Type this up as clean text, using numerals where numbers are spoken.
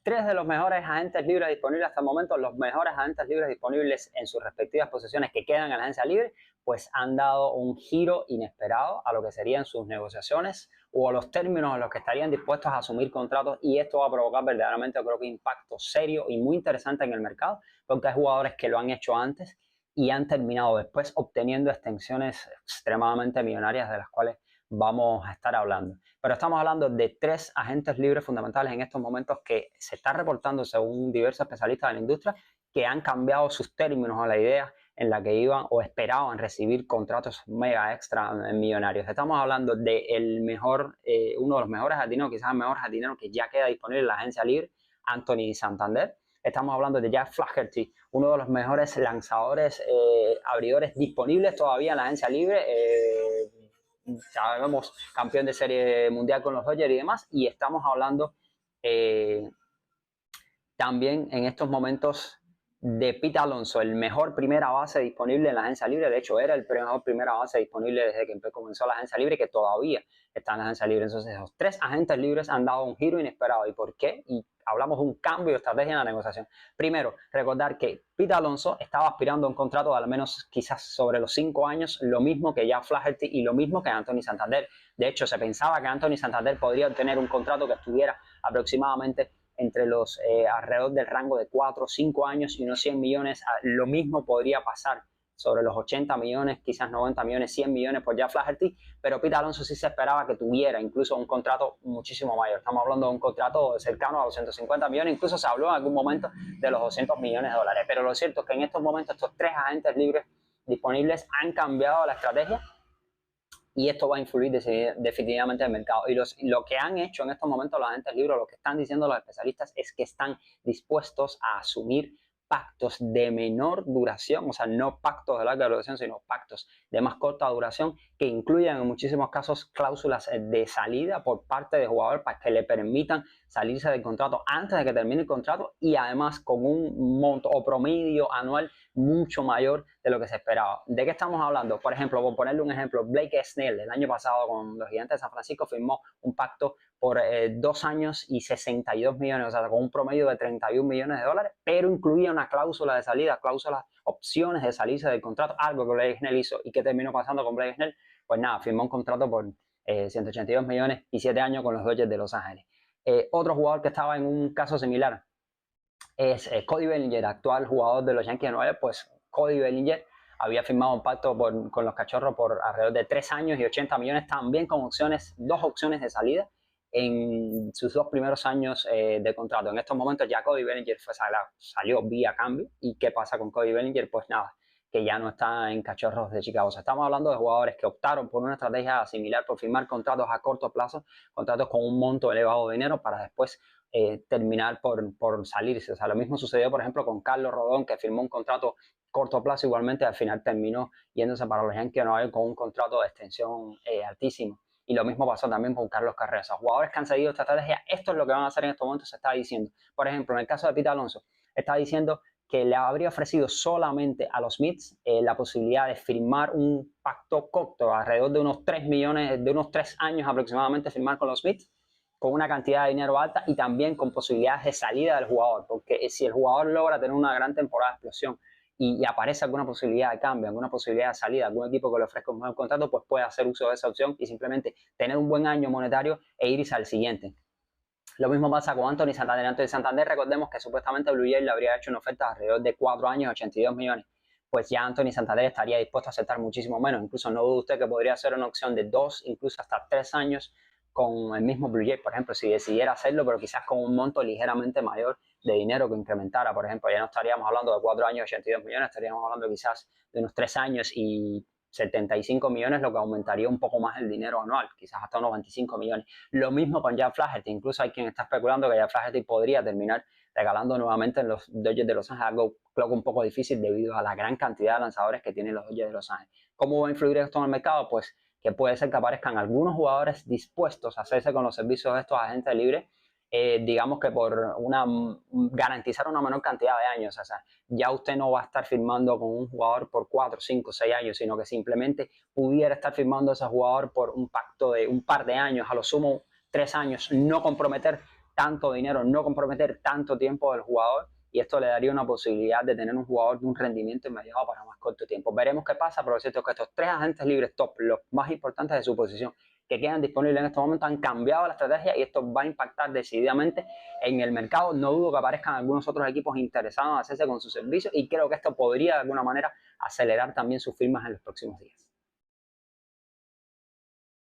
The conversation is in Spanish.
tres de los mejores agentes libres disponibles hasta el momento, los mejores agentes libres disponibles en sus respectivas posiciones que quedan en la agencia libre, pues han dado un giro inesperado a lo que serían sus negociaciones o a los términos en los que estarían dispuestos a asumir contratos, y esto va a provocar verdaderamente, creo que, impacto serio y muy interesante en el mercado, porque hay jugadores que lo han hecho antes y han terminado después obteniendo extensiones extremadamente millonarias de las cuales vamos a estar hablando. Pero estamos hablando de tres agentes libres fundamentales en estos momentos que se está reportando, según diversos especialistas de la industria, que han cambiado sus términos a la idea en la que iban o esperaban recibir contratos mega extra millonarios. Estamos hablando de uno de los mejores jardineros, quizás el mejor jardinero que ya queda disponible en la agencia libre, Anthony Santander. Estamos hablando de Jack Flaherty, uno de los mejores lanzadores, abridores disponibles todavía en la agencia libre. Sabemos, campeón de serie mundial con los Dodgers y demás. Y estamos hablando también en estos momentos de Pete Alonso, el mejor primera base disponible en la agencia libre. De hecho, era el mejor primera base disponible desde que comenzó la agencia libre, que todavía está en la agencia libre. Entonces, los tres agentes libres han dado un giro inesperado. ¿Y por qué? Y hablamos de un cambio de estrategia en la negociación. Primero, recordar que Pete Alonso estaba aspirando a un contrato de al menos quizás sobre los 5 años, lo mismo que Jack Flaherty y lo mismo que Anthony Santander. De hecho, se pensaba que Anthony Santander podría obtener un contrato que estuviera aproximadamente entre los alrededor del rango de 4 o 5 años y unos 100 millones. Lo mismo podría pasar sobre los 80 millones, quizás 90 millones, 100 millones por Jack Flaherty, pero Pete Alonso sí se esperaba que tuviera incluso un contrato muchísimo mayor. Estamos hablando de un contrato cercano a los 150 millones, incluso se habló en algún momento de los 200 millones de dólares. Pero lo cierto es que en estos momentos estos tres agentes libres disponibles han cambiado la estrategia, y esto va a influir definitivamente en el mercado. Y lo que han hecho en estos momentos los agentes libres, lo que están diciendo los especialistas, es que están dispuestos a asumir pactos de menor duración, o sea, no pactos de larga duración, sino pactos de más corta duración, que incluyan en muchísimos casos cláusulas de salida por parte del jugador para que le permitan salirse del contrato antes de que termine el contrato, y además con un monto o promedio anual mucho mayor de lo que se esperaba. ¿De qué estamos hablando? Por ejemplo, por ponerle un ejemplo, Blake Snell el año pasado con los Gigantes de San Francisco firmó un pacto por 2 años y 62 millones, o sea, con un promedio de 31 millones de dólares, pero incluía una cláusula de salida, opciones de salirse del contrato, algo que Blake Snell hizo. ¿Y qué terminó pasando con Blake Snell? Pues nada, firmó un contrato por 182 millones y 7 años con los Dodgers de Los Ángeles. Otro jugador que estaba en un caso similar es Cody Bellinger, actual jugador de los Yankees de Nueva York. Pues Cody Bellinger había firmado un pacto con los Cachorros por alrededor de 3 años y 80 millones, también con dos opciones de salida en sus 2 primeros años de contrato. En estos momentos ya Cody Bellinger salió vía cambio. ¿Y qué pasa con Cody Bellinger? Pues nada, que ya no está en Cachorros de Chicago. O sea, estamos hablando de jugadores que optaron por una estrategia similar, por firmar contratos a corto plazo, contratos con un monto elevado de dinero para después terminar por salirse. O sea, lo mismo sucedió, por ejemplo, con Carlos Rodón, que firmó un contrato corto plazo, igualmente al final terminó yéndose para los Yankees de Nueva York con un contrato de extensión altísimo. Y lo mismo pasó también con Carlos Carrera. O sea, jugadores que han seguido esta estrategia, esto es lo que van a hacer en estos momentos, se está diciendo. Por ejemplo, en el caso de Pete Alonso, está diciendo que le habría ofrecido solamente a los Mets la posibilidad de firmar un pacto corto, alrededor de unos 3 millones, de unos 3 años aproximadamente, firmar con los Mets, con una cantidad de dinero alta y también con posibilidades de salida del jugador, porque si el jugador logra tener una gran temporada de explosión y aparece alguna posibilidad de cambio, alguna posibilidad de salida, algún equipo que le ofrezca un mejor contrato, pues puede hacer uso de esa opción y simplemente tener un buen año monetario e irse al siguiente. Lo mismo pasa con Anthony Santander. Anthony Santander, recordemos que supuestamente Blue Jays le habría hecho una oferta alrededor de 4 años, 82 millones. Pues ya Anthony Santander estaría dispuesto a aceptar muchísimo menos. Incluso no dude usted que podría ser una opción de 2, incluso hasta 3 años con el mismo Blue Jays, por ejemplo, si decidiera hacerlo, pero quizás con un monto ligeramente mayor de dinero que incrementara. Por ejemplo, ya no estaríamos hablando de 4 años, 82 millones, estaríamos hablando quizás de unos 3 años y 75 millones, lo que aumentaría un poco más el dinero anual, quizás hasta unos 25 millones. Lo mismo con Jack Flaherty. Incluso hay quien está especulando que Jack Flaherty podría terminar regalando nuevamente en los Dodgers de Los Ángeles, algo creo que un poco difícil debido a la gran cantidad de lanzadores que tienen los Dodgers de Los Ángeles. ¿Cómo va a influir esto en el mercado? Pues que puede ser que aparezcan algunos jugadores dispuestos a hacerse con los servicios de estos agentes libres, digamos que por garantizar una menor cantidad de años. O sea, ya usted no va a estar firmando con un jugador por 4, 5, 6 años, sino que simplemente pudiera estar firmando a ese jugador por un pacto de un par de años, a lo sumo 3 años, no comprometer tanto dinero, no comprometer tanto tiempo del jugador, y esto le daría una posibilidad de tener un jugador de un rendimiento inmediato para más corto tiempo. Veremos qué pasa, pero lo cierto es que estos 3 agentes libres top, los más importantes de su posición, que quedan disponibles en este momento, han cambiado la estrategia y esto va a impactar decididamente en el mercado. No dudo que aparezcan algunos otros equipos interesados en hacerse con sus servicios y creo que esto podría de alguna manera acelerar también sus firmas en los próximos días.